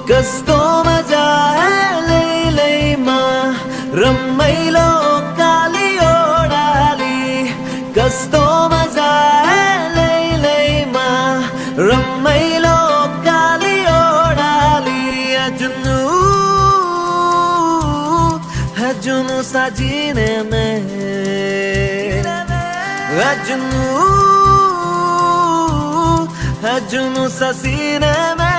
कस्तो मजा है लैलैमा रम्मैलो काली ओडाली कस्तो मजा है लैलैमा रम्मैलो काली ओडाली जुनू साजीने में जुनू ससीने में